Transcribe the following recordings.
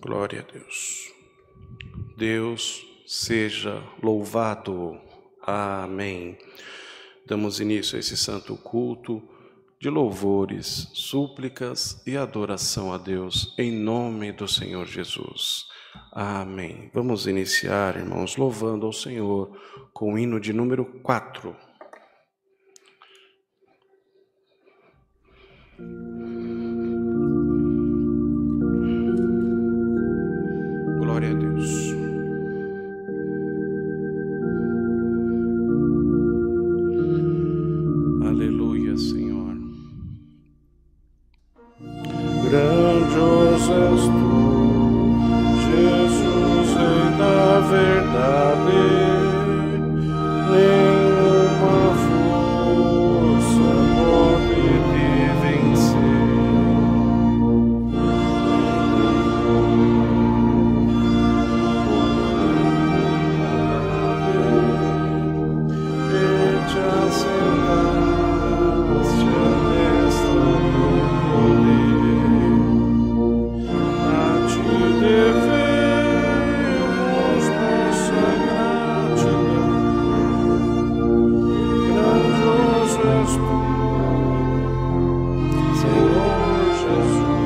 Glória a Deus. Deus seja louvado. Amém. Damos início a esse santo culto de louvores, súplicas e adoração a Deus, em nome do Senhor Jesus. Amém. Vamos iniciar, irmãos, louvando ao Senhor com o hino de número 4. Glória a Deus. Aleluia, Senhor. Grandioso és tu, Jesus, Rei da verdade. Nenhuma força pode te vencer. E te assentaste à destra do poder. A ti devemos nossa gratidão. Grandioso és tu, Senhor Jesus.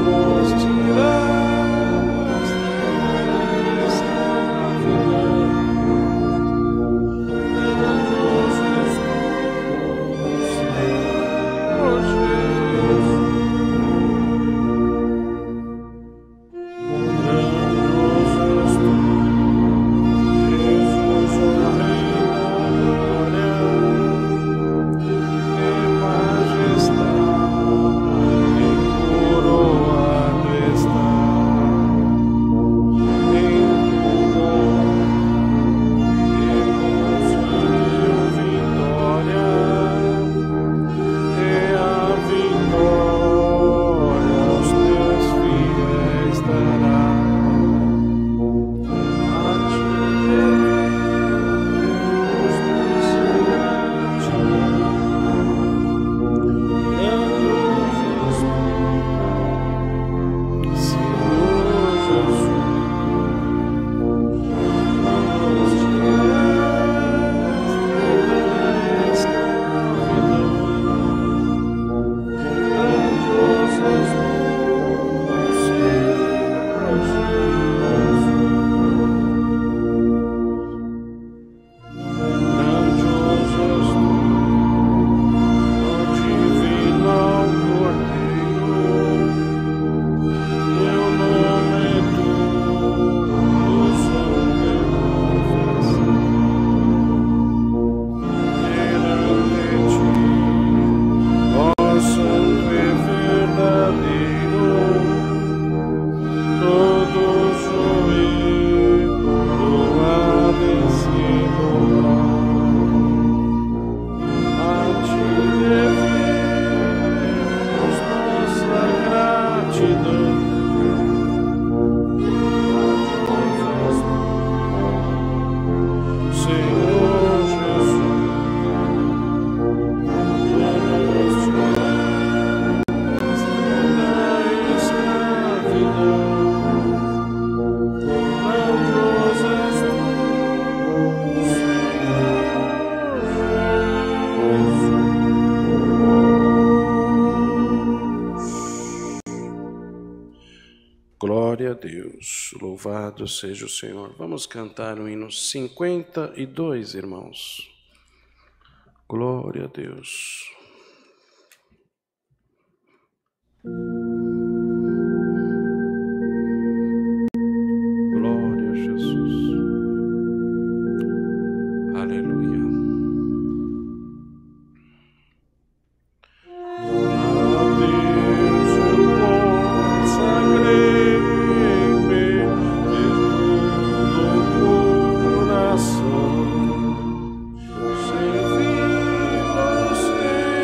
Nos tiraste da escravidão. Grandioso és tu, Senhor Jesus. Grandioso és tu, Jesus, o Rei da glória e majestade, coroado está em pudor e conseguiu vitória, e a vitória aos teus fiéis dará. A ti devemos nossa gratidão. Grandioso és tu, Senhor Jesus. Nos tiraste da escravidão. Grandioso és tu, Senhor Jesus. Grandioso és tu, ó divino Cordeiro. Teu nome é tudo sobre profissão. Perante ti, ó Santo e verdadeiro, todo joelho há de se dobrar. A ti devemos nossa gratidão. Grandioso és tu, Senhor Jesus. Nos tiraste da escravidão. Grandioso és tu, Senhor Jesus. Glória a Deus, louvado seja o Senhor. Vamos cantar o hino 52, irmãos. Glória a Deus. Glória a Jesus. Aleluia. A Deus eu consagrei-me de todo o coração, servindo ao Senhor.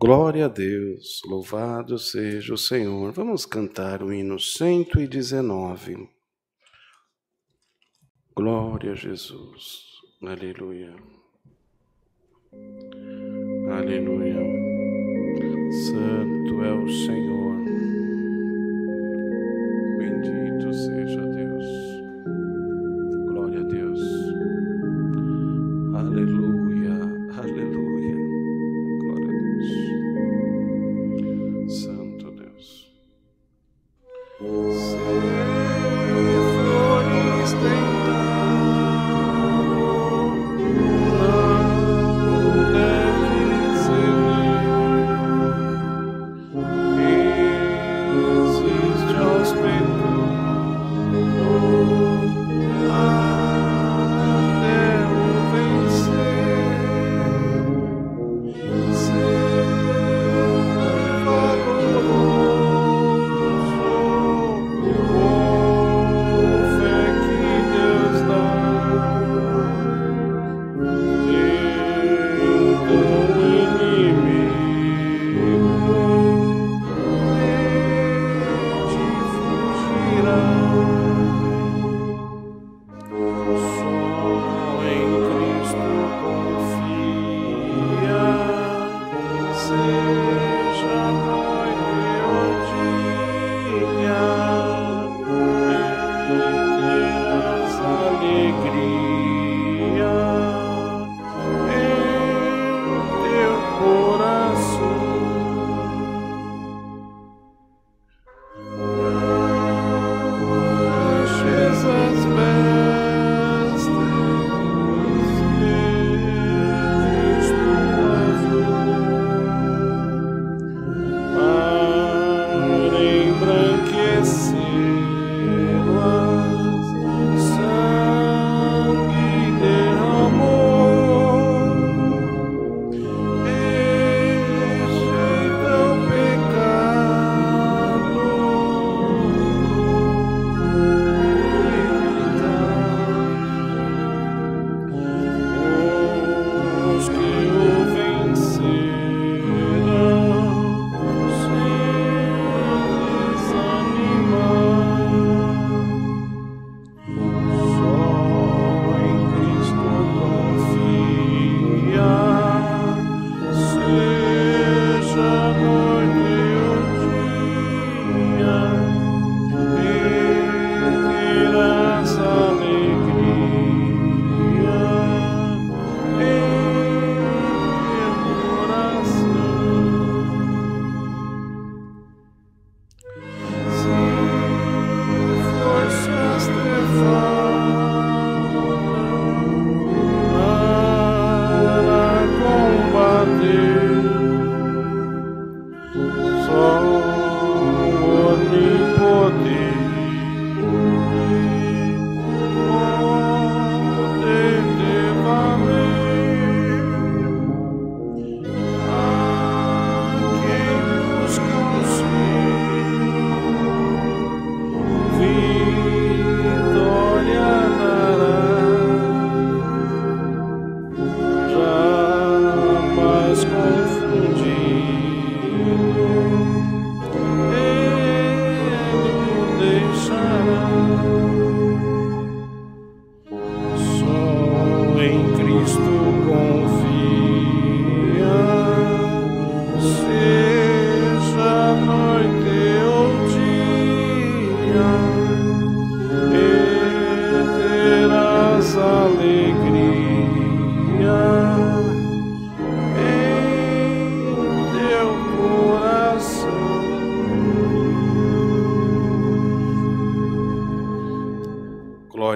Glória a Deus, louvado seja o Senhor. Vamos cantar o hino 119. Glória a Jesus. Aleluia. Aleluia. Santo é o Senhor. Bendito seja Deus. Glória a Deus. Aleluia. Aleluia. Glória a Deus. Santo Deus. Se flores tentaram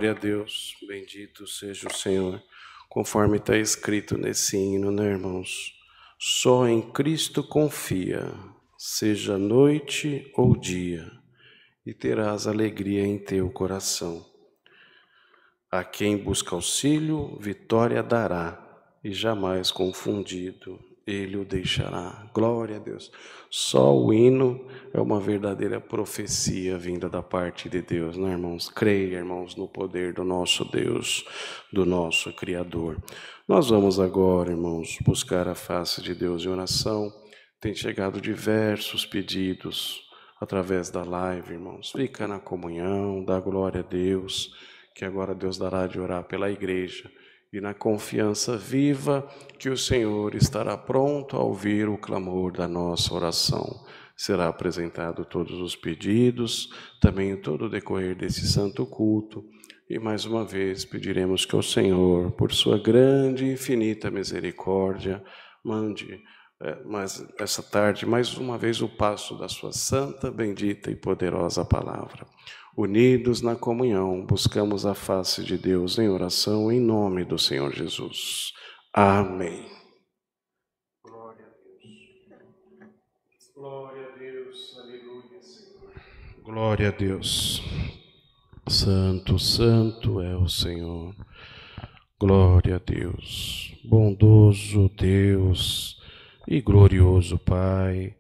Glória a Deus, bendito seja o Senhor, conforme está escrito nesse hino, né, irmãos? Só em Cristo confia, seja noite ou dia, e terás alegria em teu coração. A quem busca auxílio, vitória dará, e jamais confundido ele o deixará. Glória a Deus. Só o hino é uma verdadeira profecia vinda da parte de Deus, né, irmãos? Creia, irmãos, no poder do nosso Deus, do nosso Criador. Nós vamos agora, irmãos, buscar a face de Deus em oração. Tem chegado diversos pedidos através da live, irmãos. Fica na comunhão, dá glória a Deus, que agora Deus dará de orar pela igreja, e na confiança viva que o Senhor estará pronto a ouvir o clamor da nossa oração. Será apresentado todos os pedidos, também em todo o decorrer desse santo culto, e mais uma vez pediremos que o Senhor, por sua grande e infinita misericórdia, mande mas essa tarde, mais uma vez, o passo da sua santa, bendita e poderosa palavra. Unidos na comunhão, buscamos a face de Deus em oração, em nome do Senhor Jesus. Amém. Glória a Deus. Glória a Deus. Aleluia, Senhor. Glória a Deus. Santo, santo é o Senhor. Glória a Deus. Bondoso Deus e glorioso Pai,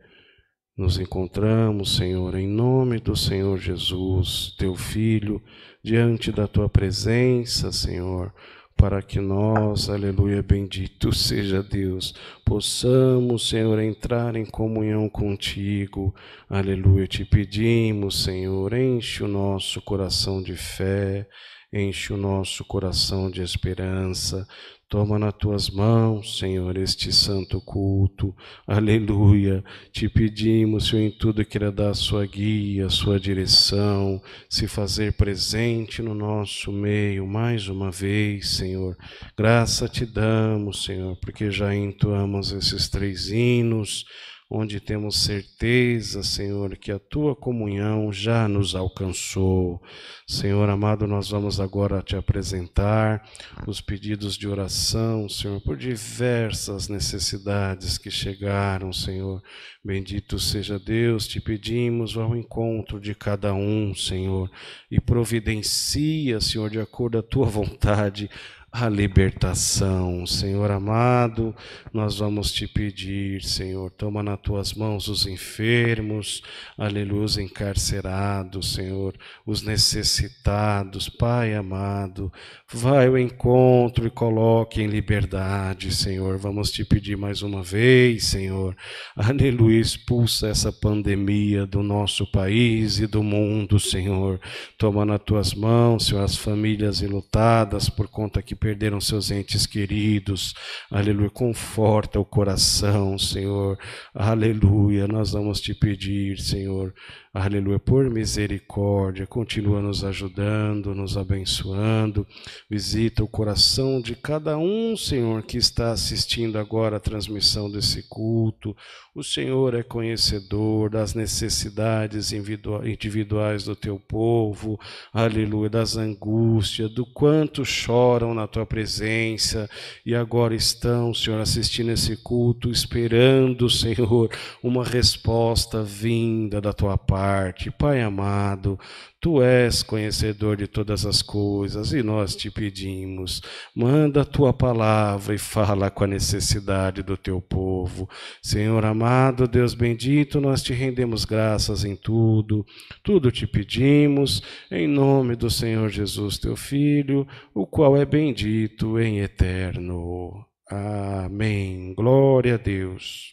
nos encontramos, Senhor, em nome do Senhor Jesus, Teu Filho, diante da Tua presença, Senhor, para que nós, aleluia, bendito seja Deus, possamos, Senhor, entrar em comunhão contigo, aleluia, te pedimos, Senhor, enche o nosso coração de fé, enche o nosso coração de esperança. Toma nas tuas mãos, Senhor, este santo culto, aleluia. Te pedimos, Senhor, em tudo queira dar a sua guia, a sua direção, se fazer presente no nosso meio mais uma vez, Senhor. Graça te damos, Senhor, porque já entoamos esses 3 hinos, onde temos certeza, Senhor, que a Tua comunhão já nos alcançou. Senhor amado, nós vamos agora te apresentar os pedidos de oração, Senhor, por diversas necessidades que chegaram, Senhor. Bendito seja Deus, te pedimos ao encontro de cada um, Senhor, e providencia, Senhor, de acordo à Tua vontade, a libertação. Senhor amado, nós vamos te pedir, Senhor, toma nas tuas mãos os enfermos, aleluia, os encarcerados, Senhor, os necessitados, Pai amado, vai ao encontro e coloque em liberdade, Senhor. Vamos te pedir mais uma vez, Senhor, aleluia, expulsa essa pandemia do nosso país e do mundo, Senhor. Toma nas tuas mãos, Senhor, as famílias enlutadas por conta que perderam seus entes queridos, aleluia, conforta o coração, Senhor, aleluia, nós vamos te pedir, Senhor, aleluia, por misericórdia, continua nos ajudando, nos abençoando, visita o coração de cada um, Senhor, que está assistindo agora a transmissão desse culto. O Senhor é conhecedor das necessidades individuais do teu povo, aleluia, das angústias, do quanto choram na tua presença e agora estão, Senhor, assistindo esse culto, esperando, Senhor, uma resposta vinda da tua parte. Pai amado, Tu és conhecedor de todas as coisas e nós te pedimos, manda a Tua palavra e fala com a necessidade do Teu povo. Senhor amado, Deus bendito, nós te rendemos graças em tudo, tudo te pedimos, em nome do Senhor Jesus, Teu Filho, o qual é bendito em eterno. Amém. Glória a Deus.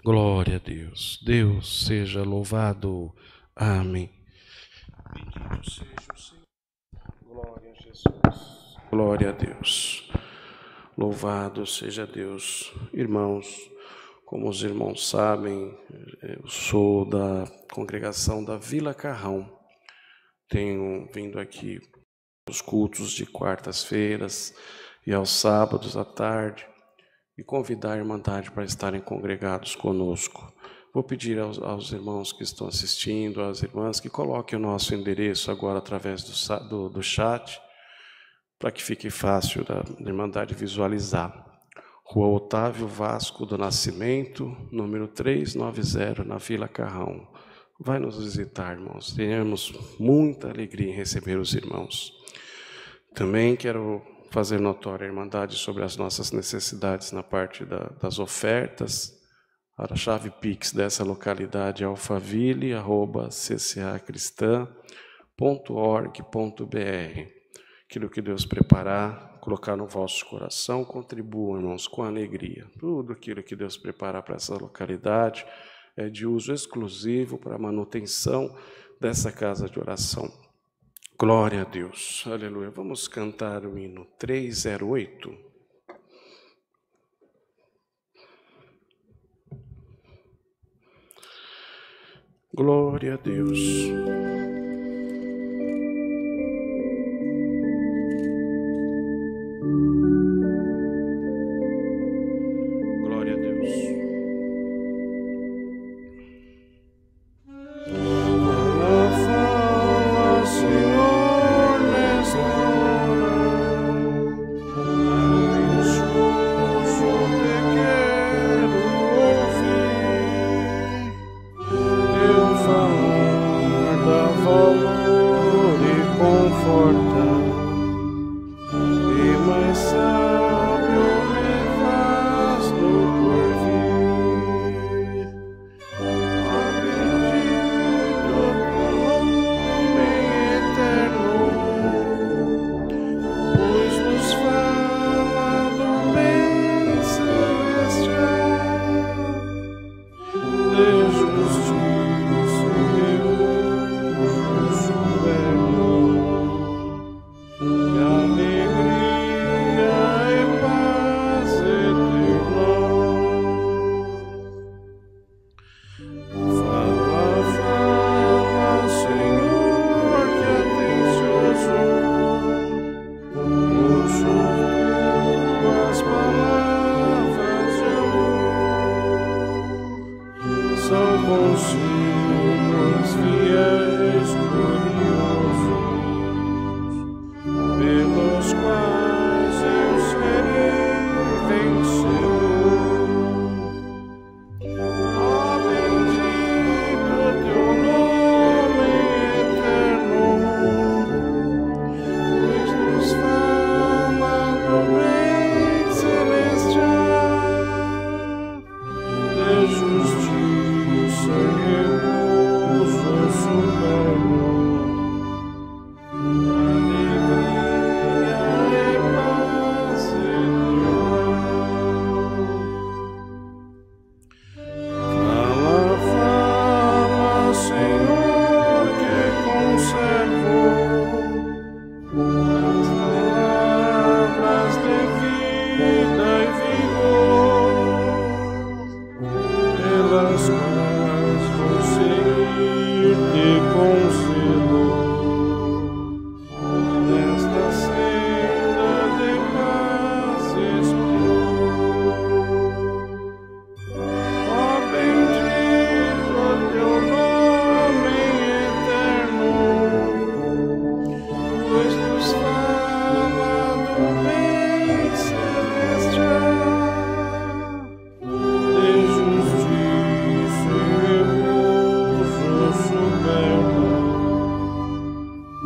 Glória a Deus. Deus seja louvado. Amém. Bendito seja o Senhor. Glória a Jesus. Glória a Deus. Louvado seja Deus. Irmãos, como os irmãos sabem, eu sou da congregação da Vila Carrão. Tenho vindo aqui os cultos de quartas-feiras e aos sábados à tarde e convidar a Irmandade para estarem congregados conosco. Vou pedir aos irmãos que estão assistindo, às irmãs, que coloquem o nosso endereço agora através do chat, para que fique fácil da Irmandade visualizar. Rua Otávio Vasco do Nascimento, número 390, na Vila Carrão. Vai nos visitar, irmãos. Tenhamos muita alegria em receber os irmãos. Também quero fazer notória a Irmandade sobre as nossas necessidades na parte das ofertas. A chave Pix dessa localidade é alfaville@ccacristã.org.br. Aquilo que Deus preparar, colocar no vosso coração, contribuam, irmãos, com alegria. Tudo aquilo que Deus preparar para essa localidade é de uso exclusivo para a manutenção dessa casa de oração. Glória a Deus. Aleluia. Vamos cantar o hino 308. Glória a Deus. Glória a Deus. Fala, Senhor, nesta hora. Abençoso te quero ouvir. Teu falar dá valor e conforta, e mais sábio me faz no porvir. Ó bendito teu nome eterno, pois nos fala do bem celestial, de justiça e uso soberano, de alegria e paz eterna. Fala, fala, Senhor, que atencioso ouço tuas palavras de amor. São conselhos fiéis, gloriosos, pelos quais eu serei vencedor. Ó bendito teu nome eterno, pois nos fala do bem celestial, de justiça e uso soberano, alegria e paz eterna. Fala, fala, Senhor, que conservo as palavras de vida e vigor, pelas quais vou seguir-te com zelo, nesta senda de paz e esplendor. Ó bendito teu nome eterno, pois nos fala do bem celestial, de justiça e repouso soberano,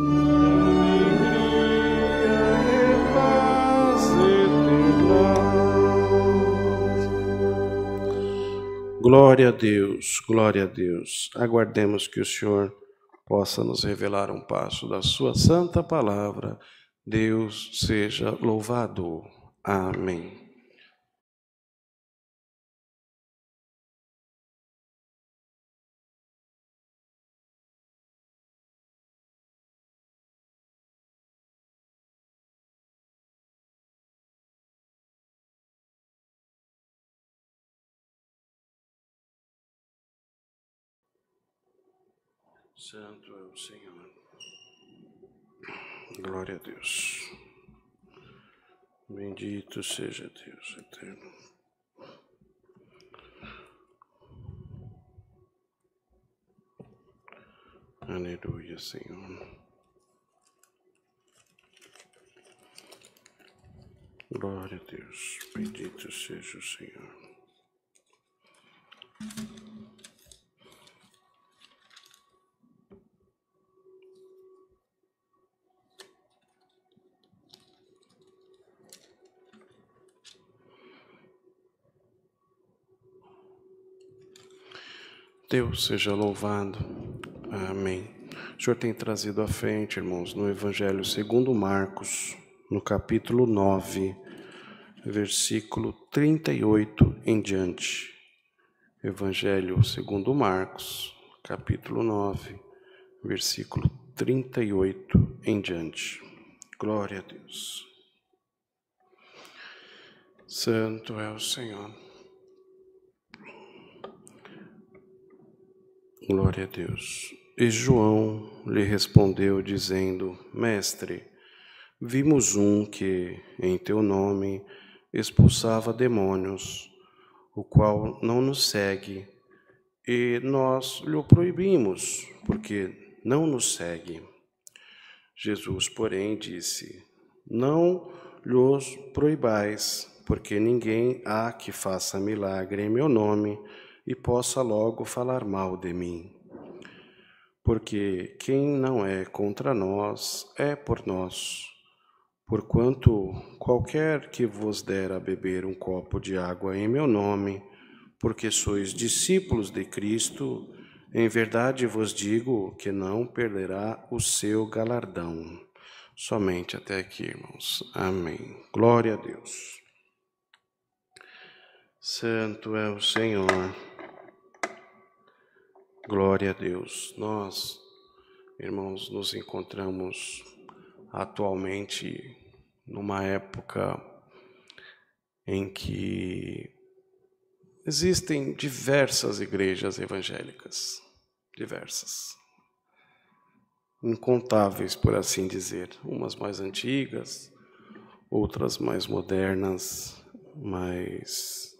de alegria e paz eterna. Glória a Deus, glória a Deus. Aguardemos que o Senhor possa nos revelar um passo da sua santa palavra. Deus seja louvado. Amém. Santo é o Senhor. Glória a Deus. Bendito seja Deus eterno. Aleluia, Senhor. Glória a Deus. Bendito seja o Senhor. Deus seja louvado. Amém. O Senhor tem trazido à frente, irmãos, no Evangelho segundo Marcos, no capítulo 9, versículo 38 em diante. Evangelho segundo Marcos, capítulo 9, versículo 38 em diante. Glória a Deus. Santo é o Senhor. Glória a Deus. E João lhe respondeu, dizendo: Mestre, vimos um que, em teu nome, expulsava demônios, o qual não nos segue, e nós lhe proibimos, porque não nos segue. Jesus, porém, disse: Não lhos proibais, porque ninguém há que faça milagre em meu nome e possa logo falar mal de mim. Porque quem não é contra nós é por nós. Porquanto qualquer que vos der a beber um copo de água em meu nome, porque sois discípulos de Cristo, em verdade vos digo que não perderá o seu galardão. Somente até aqui, irmãos. Amém. Glória a Deus. Santo é o Senhor. Glória a Deus. Nós, irmãos, nos encontramos atualmente numa época em que existem diversas igrejas evangélicas, diversas, incontáveis, por assim dizer, umas mais antigas, outras mais modernas, mas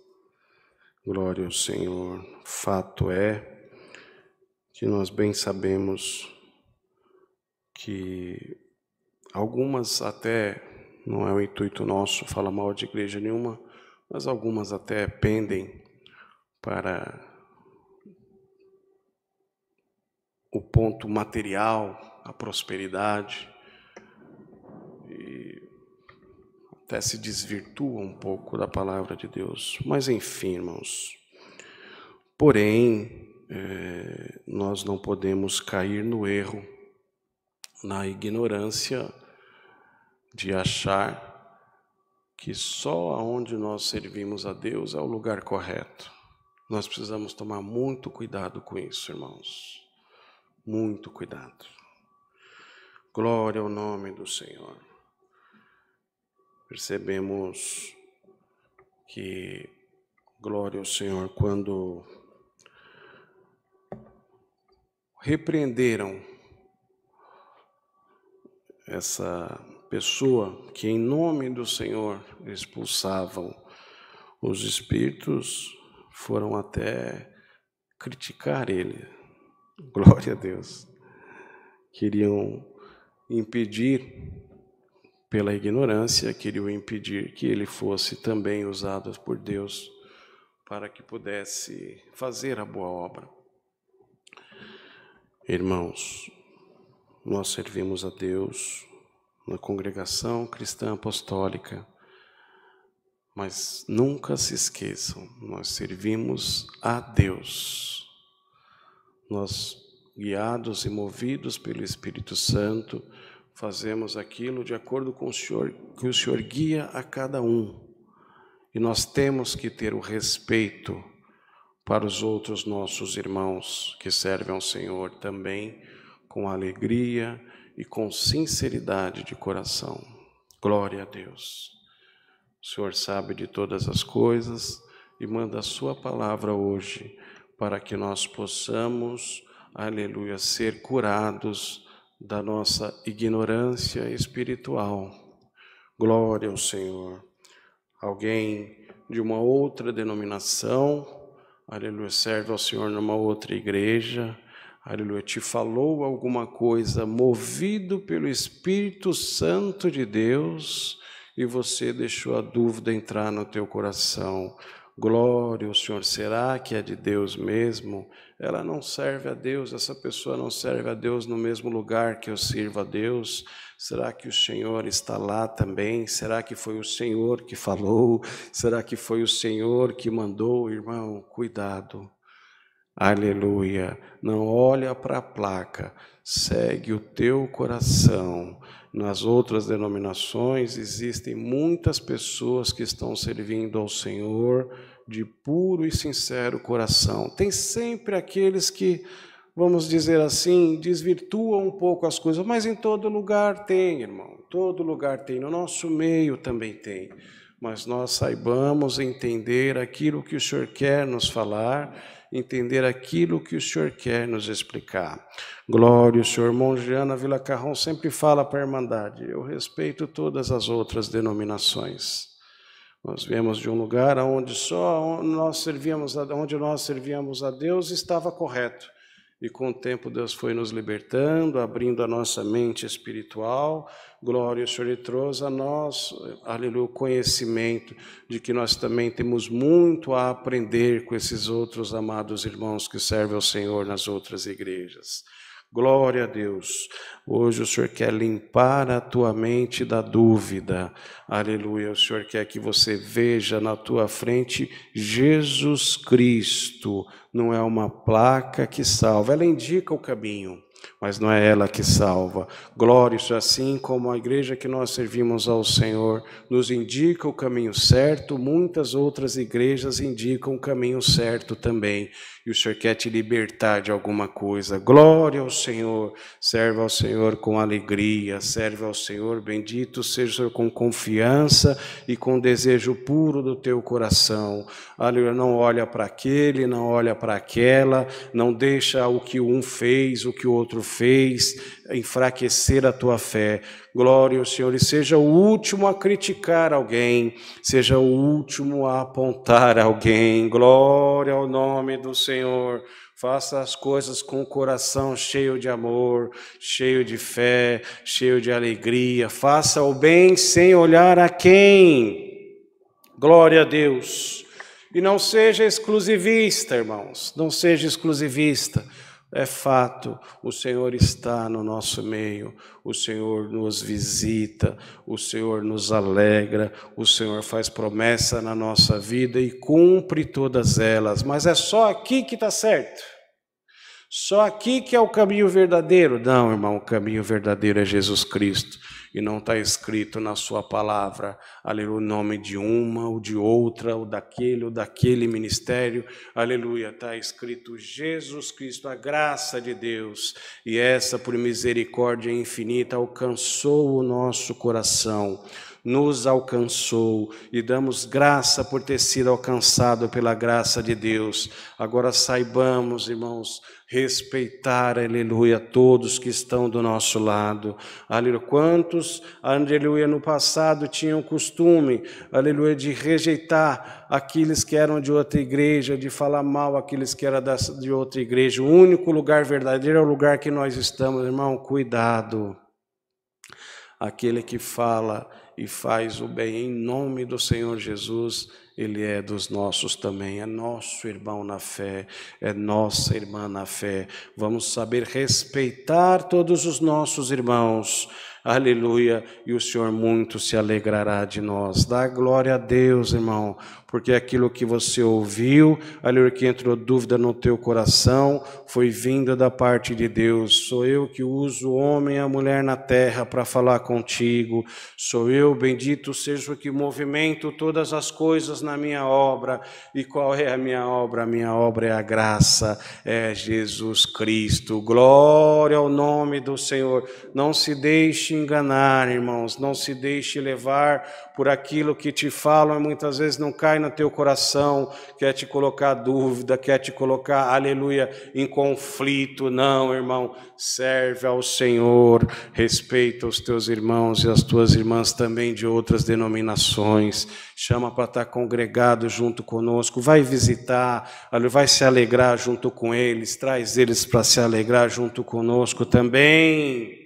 glória ao Senhor. Fato é que nós bem sabemos que algumas até, não é o intuito nosso falar mal de igreja nenhuma, mas algumas até pendem para o ponto material, a prosperidade, e até se desvirtua um pouco da palavra de Deus. Mas enfim, irmãos, porém, nós não podemos cair no erro, na ignorância de achar que só aonde nós servimos a Deus é o lugar correto. Nós precisamos tomar muito cuidado com isso, irmãos. Muito cuidado. Glória ao nome do Senhor. Percebemos que, glória ao Senhor, quando repreenderam essa pessoa que em nome do Senhor expulsavam os espíritos, foram até criticar ele. Glória a Deus. Queriam impedir, pela ignorância, queriam impedir que ele fosse também usado por Deus para que pudesse fazer a boa obra. Irmãos, nós servimos a Deus na congregação cristã apostólica, mas nunca se esqueçam, nós servimos a Deus. Nós, guiados e movidos pelo Espírito Santo, fazemos aquilo de acordo com o Senhor, que o Senhor guia a cada um. E nós temos que ter o respeito para os outros nossos irmãos que servem ao Senhor também com alegria e com sinceridade de coração. Glória a Deus. O Senhor sabe de todas as coisas e manda a sua palavra hoje para que nós possamos, aleluia, ser curados da nossa ignorância espiritual. Glória ao Senhor. Alguém de uma outra denominação, aleluia, serve ao Senhor numa outra igreja, aleluia, te falou alguma coisa, movido pelo Espírito Santo de Deus, e você deixou a dúvida entrar no teu coração. Glória ao Senhor, será que é de Deus mesmo? Ela não serve a Deus, essa pessoa não serve a Deus no mesmo lugar que eu sirvo a Deus. Será que o Senhor está lá também? Será que foi o Senhor que falou? Será que foi o Senhor que mandou? Irmão, cuidado. Aleluia. Não olha para a placa, segue o teu coração. Nas outras denominações existem muitas pessoas que estão servindo ao Senhor de puro e sincero coração. Tem sempre aqueles que, vamos dizer assim, desvirtuam um pouco as coisas, mas em todo lugar tem, irmão, todo lugar tem, no nosso meio também tem. Mas nós saibamos entender aquilo que o Senhor quer nos falar, entender aquilo que o Senhor quer nos explicar. Glória ao Senhor. Mongiana Vila Carrão sempre fala para a Irmandade: eu respeito todas as outras denominações. Nós viemos de um lugar onde onde nós servíamos a Deus estava correto. E com o tempo Deus foi nos libertando, abrindo a nossa mente espiritual. Glória ao Senhor, e trouxe a nós, aleluia, o conhecimento de que nós também temos muito a aprender com esses outros amados irmãos que servem ao Senhor nas outras igrejas. Glória a Deus. Hoje o Senhor quer limpar a tua mente da dúvida. Aleluia. O Senhor quer que você veja na tua frente Jesus Cristo. Não é uma placa que salva. Ela indica o caminho, mas não é ela que salva. Glória, isso assim como a igreja que nós servimos ao Senhor nos indica o caminho certo, muitas outras igrejas indicam o caminho certo também. E o Senhor quer te libertar de alguma coisa. Glória ao Senhor. Serve ao Senhor com alegria, serve ao Senhor, bendito seja o Senhor, com confiança e com desejo puro do teu coração. Aleluia, não olha para aquele, não olha para aquela, não deixa o que um fez, o que o outro fez, enfraquecer a tua fé. Glória ao Senhor, e seja o último a criticar alguém, seja o último a apontar alguém. Glória ao nome do Senhor. Faça as coisas com o coração cheio de amor, cheio de fé, cheio de alegria. Faça o bem sem olhar a quem. Glória a Deus. E não seja exclusivista, irmãos, não seja exclusivista. É fato, o Senhor está no nosso meio, o Senhor nos visita, o Senhor nos alegra, o Senhor faz promessa na nossa vida e cumpre todas elas. Mas é só aqui que está certo? Só aqui que é o caminho verdadeiro? Não, irmão, o caminho verdadeiro é Jesus Cristo. E não está escrito na sua palavra, aleluia, o nome de uma ou de outra, ou daquele ministério, aleluia, está escrito Jesus Cristo, a graça de Deus, e essa por misericórdia infinita alcançou o nosso coração, nos alcançou, e damos graça por ter sido alcançado pela graça de Deus. Agora saibamos, irmãos, respeitar, aleluia, todos que estão do nosso lado. Aleluia, quantos, aleluia, no passado tinham costume, aleluia, de rejeitar aqueles que eram de outra igreja, de falar mal aqueles que eram de outra igreja. O único lugar verdadeiro é o lugar que nós estamos, irmão, cuidado. Aquele que fala e faz o bem em nome do Senhor Jesus, ele é dos nossos também, é nosso irmão na fé, é nossa irmã na fé. Vamos saber respeitar todos os nossos irmãos, aleluia, e o Senhor muito se alegrará de nós. Dá glória a Deus, irmão, porque aquilo que você ouviu, aleluia, que entrou dúvida no teu coração, foi vindo da parte de Deus. Sou eu que uso o homem e a mulher na terra para falar contigo. Sou eu, bendito seja o que movimento todas as coisas na minha obra. E qual é a minha obra? A minha obra é a graça, é Jesus Cristo. Glória ao nome do Senhor. Não se deixe deixe enganar, irmãos. Não se deixe levar por aquilo que te falam e muitas vezes não cai no teu coração, quer te colocar dúvida, quer te colocar, aleluia, em conflito. Não, irmão, serve ao Senhor, respeita os teus irmãos e as tuas irmãs também de outras denominações. Chama para estar congregado junto conosco, vai visitar, vai se alegrar junto com eles, traz eles para se alegrar junto conosco também.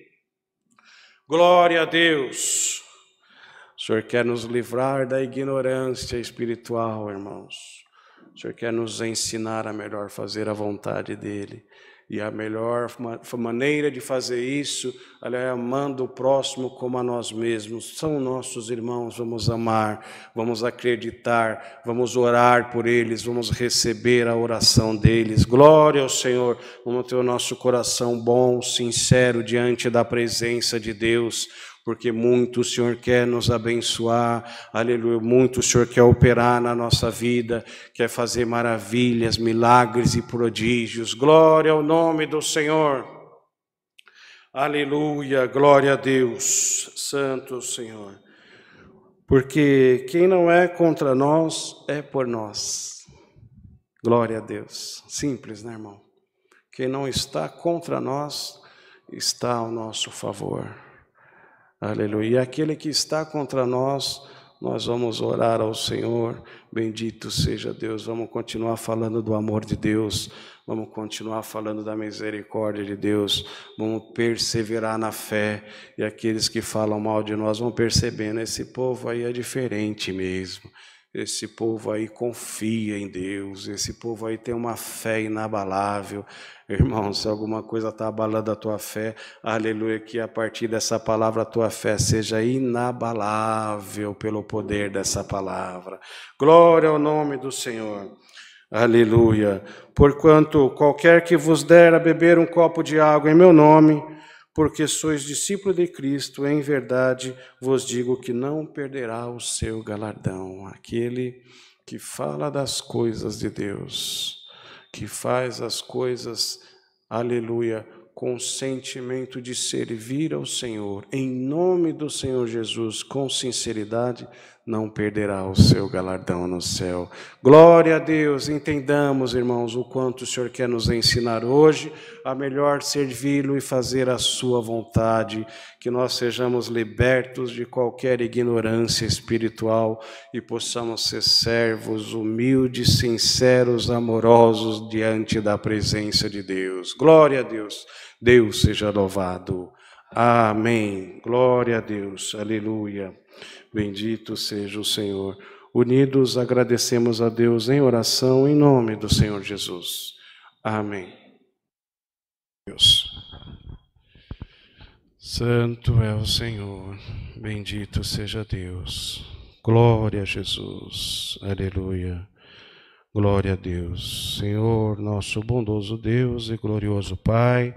Glória a Deus. O Senhor quer nos livrar da ignorância espiritual, irmãos. O Senhor quer nos ensinar a melhor fazer a vontade dEle. E a melhor maneira de fazer isso é amando o próximo como a nós mesmos. São nossos irmãos, vamos amar, vamos acreditar, vamos orar por eles, vamos receber a oração deles. Glória ao Senhor, vamos ter o nosso coração bom, sincero diante da presença de Deus, porque muito o Senhor quer nos abençoar, aleluia, muito o Senhor quer operar na nossa vida, quer fazer maravilhas, milagres e prodígios. Glória ao nome do Senhor. Aleluia, glória a Deus, santo Senhor. Porque quem não é contra nós é por nós. Glória a Deus. Simples, né, irmão? Quem não está contra nós está ao nosso favor. Aleluia. E aquele que está contra nós, nós vamos orar ao Senhor. Bendito seja Deus. Vamos continuar falando do amor de Deus. Vamos continuar falando da misericórdia de Deus. Vamos perseverar na fé. E aqueles que falam mal de nós vão percebendo, esse povo aí é diferente mesmo. Esse povo aí confia em Deus, esse povo aí tem uma fé inabalável. Irmão, se alguma coisa está abalando a tua fé, aleluia, que a partir dessa palavra a tua fé seja inabalável pelo poder dessa palavra. Glória ao nome do Senhor. Aleluia. Porquanto qualquer que vos der a beber um copo de água em meu nome, porque sois discípulo de Cristo, em verdade vos digo que não perderá o seu galardão. Aquele que fala das coisas de Deus, que faz as coisas, aleluia, com sentimento de servir ao Senhor, em nome do Senhor Jesus, com sinceridade, não perderá o seu galardão no céu. Glória a Deus, entendamos, irmãos, o quanto o Senhor quer nos ensinar hoje, a melhor servi-lo e fazer a sua vontade, que nós sejamos libertos de qualquer ignorância espiritual e possamos ser servos humildes, sinceros, amorosos diante da presença de Deus. Glória a Deus, Deus seja louvado. Amém. Glória a Deus, aleluia. Bendito seja o Senhor. Unidos agradecemos a Deus em oração em nome do Senhor Jesus. Amém. Deus. Santo é o Senhor, bendito seja Deus. Glória a Jesus, aleluia. Glória a Deus. Senhor, nosso bondoso Deus e glorioso Pai,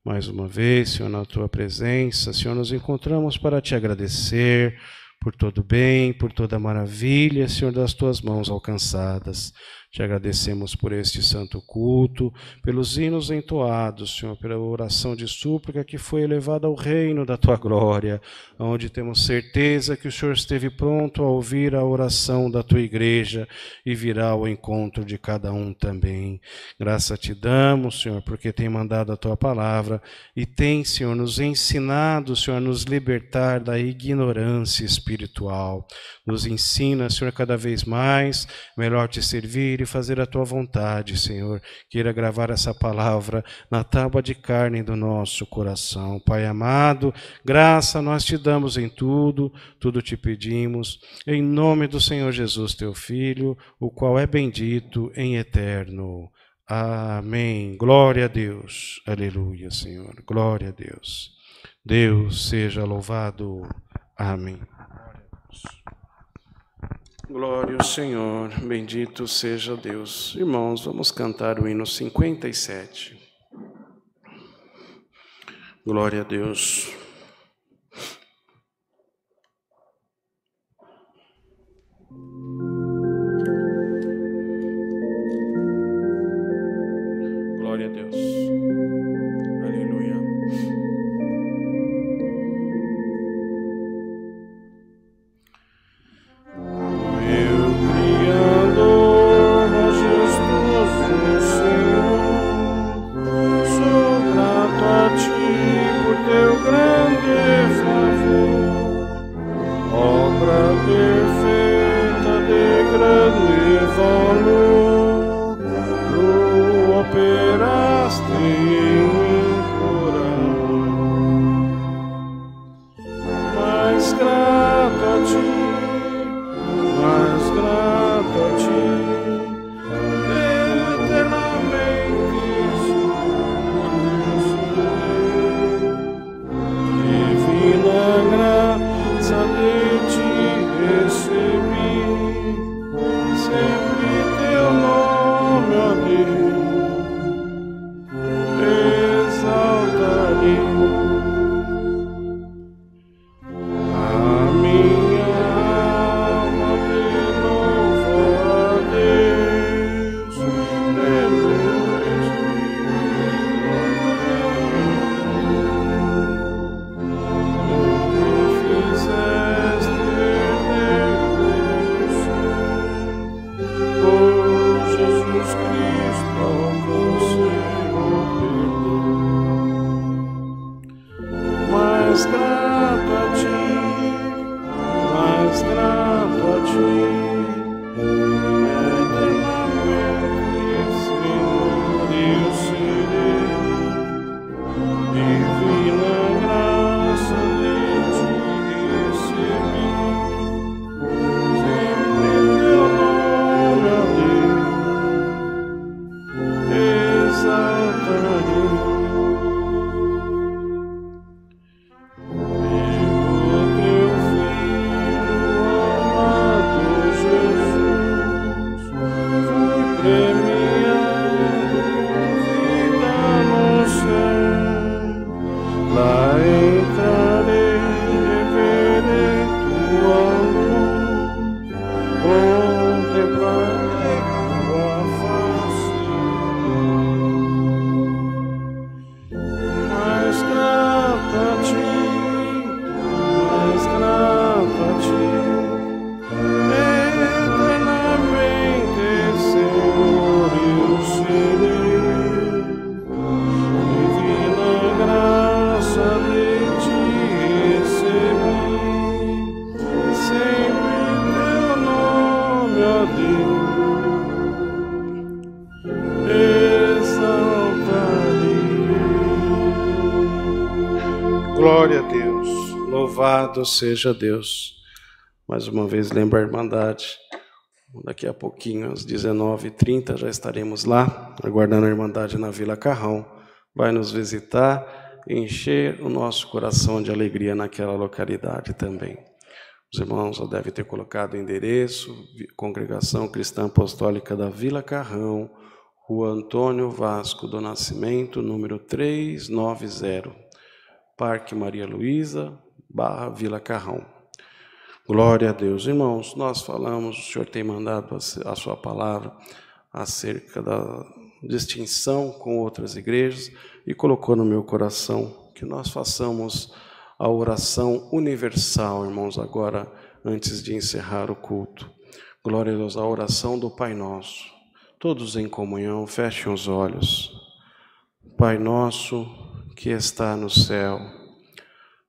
mais uma vez, Senhor, na Tua presença, Senhor, nos encontramos para Te agradecer por todo bem, por toda maravilha, Senhor, das Tuas mãos alcançadas. Te agradecemos por este santo culto, pelos hinos entoados, Senhor, pela oração de súplica que foi elevada ao reino da Tua glória, onde temos certeza que o Senhor esteve pronto a ouvir a oração da Tua igreja e virá ao encontro de cada um também. Graça Te damos, Senhor, porque tem mandado a Tua palavra e tem, Senhor, nos ensinado, Senhor, a nos libertar da ignorância espiritual. Nos ensina, Senhor, cada vez mais, melhor Te servir e fazer a Tua vontade, Senhor. Queira gravar essa palavra na tábua de carne do nosso coração. Pai amado, graça nós Te damos em tudo, tudo Te pedimos, em nome do Senhor Jesus, Teu Filho, o qual é bendito em eterno. Amém. Glória a Deus. Aleluia, Senhor. Glória a Deus. Deus seja louvado. Amém. Glória ao Senhor, bendito seja Deus. Irmãos, vamos cantar o hino 57. Glória a Deus. Glória a Deus. Aleluia. premiando vida no céu. Lá entrarei e verei tua luz, contemplarei tua face. Mais grato a ti, mais grato a ti, eternamente, Senhor, eu serei. Divina graça de ti recebi, sempre teu nome, ó Deus, exaltarei. Glória a Deus, louvado seja Deus. Mais uma vez lembro a Irmandade, daqui a pouquinho, às 19h30, já estaremos lá, aguardando a Irmandade na Vila Carrão. Vai nos visitar e encher o nosso coração de alegria naquela localidade também. Os irmãos já devem ter colocado o endereço: Congregação Cristã Apostólica da Vila Carrão, Rua Antônio Vasco do Nascimento, número 390, Parque Maria Luísa, / Vila Carrão. Glória a Deus. Irmãos, nós falamos, o Senhor tem mandado a sua palavra acerca da distinção com outras igrejas e colocou no meu coração que nós façamos a oração universal, irmãos, agora, antes de encerrar o culto. Glória a Deus, a oração do Pai Nosso. Todos em comunhão, fechem os olhos. Pai nosso que está no céu,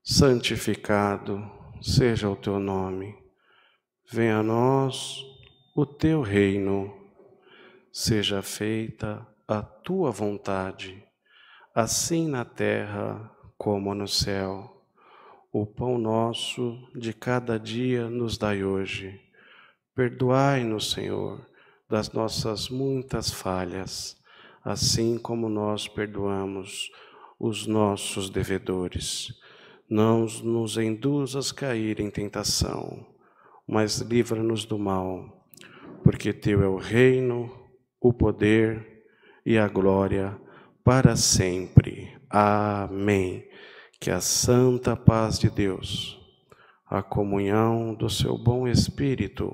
santificado seja o teu nome. Venha a nós o teu reino. Seja feita a tua vontade, assim na terra como no céu. O pão nosso de cada dia nos dai hoje. Perdoai-nos, Senhor, das nossas muitas falhas, assim como nós perdoamos os nossos devedores. Não nos induzas a cair em tentação, mas livra-nos do mal, porque teu é o reino, o poder e a glória para sempre. Amém. Que a santa paz de Deus, a comunhão do seu bom Espírito,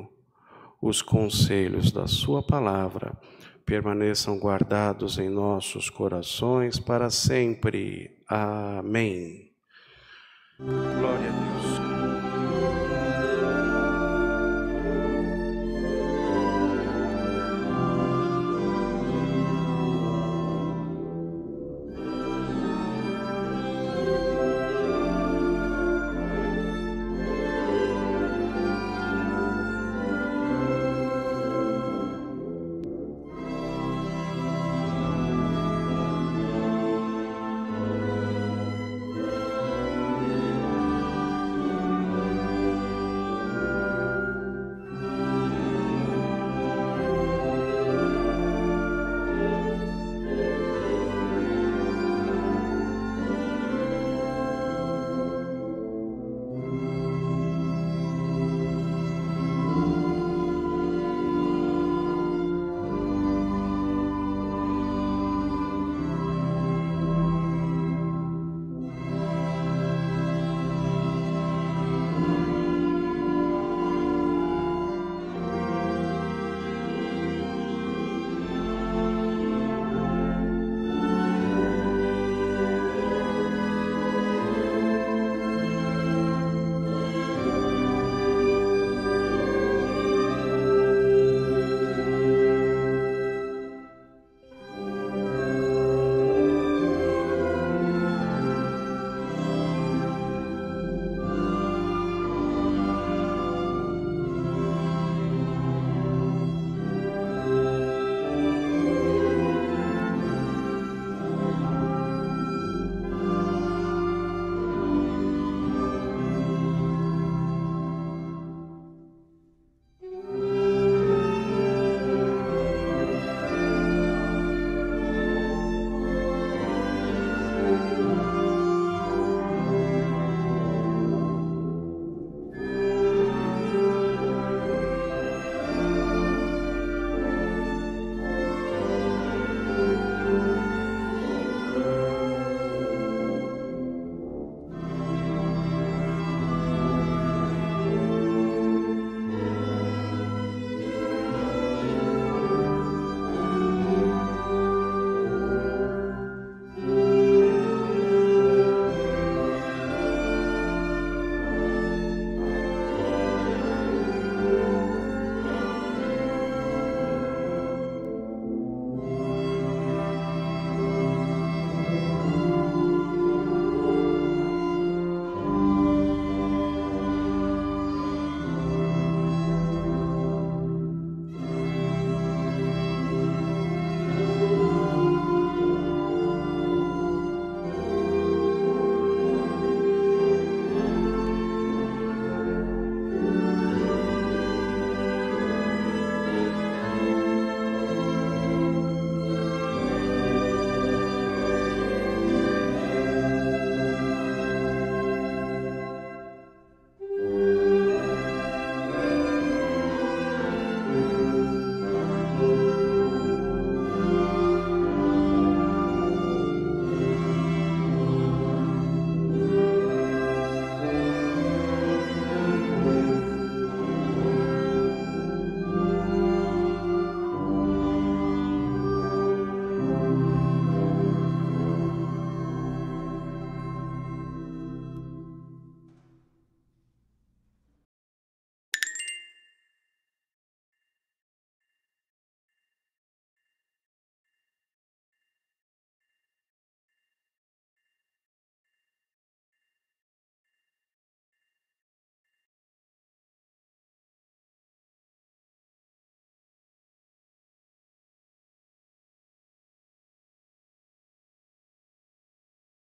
os conselhos da sua palavra permaneçam guardados em nossos corações para sempre. Amém. Glória a Deus.